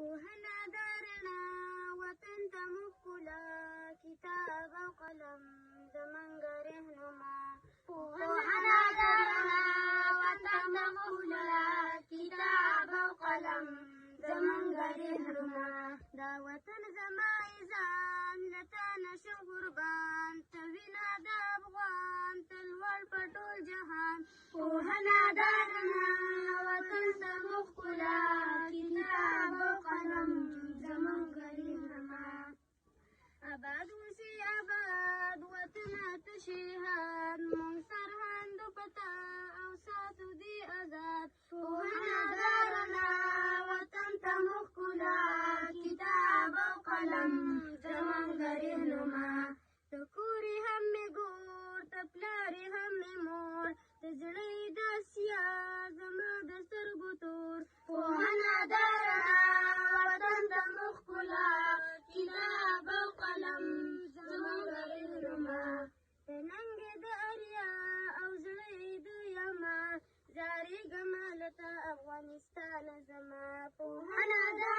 پوهنه ده رڼا وطن ته موږ ښکلا کتاب او قلم زموږ رهنما پوهنه ده رڼا وطن ته موږ ښکلا کتاب او قلم زموږ رهنما دا وطن زما ایزان له تا نشم قربان ته وینه د افغان ته لوړ په ټول جهان پوهنه ده رڼا وطن ته موږ ښکلا کتاب او قلم زموږ رهنما آباد اوسې آباد وطنه ته شهاد موږ سرهندو پتا او ساتو دې آزاد پوهنه ده رڼا وطن ته موږ ښکلا کتاب او قلم زموږ رهنما ته کور یې هم مې ګور ته پلار یې هم مې مور ته زړه یې د اسیا زما د سترګو تور پوهنه ده رڼا وطن ته موږ ښکلا کتاب او قلم زموږ رهنما ته ننګ یې د اریا او زړه یې د یما زارېږمه له تا افغانستانه زما پوهنه ده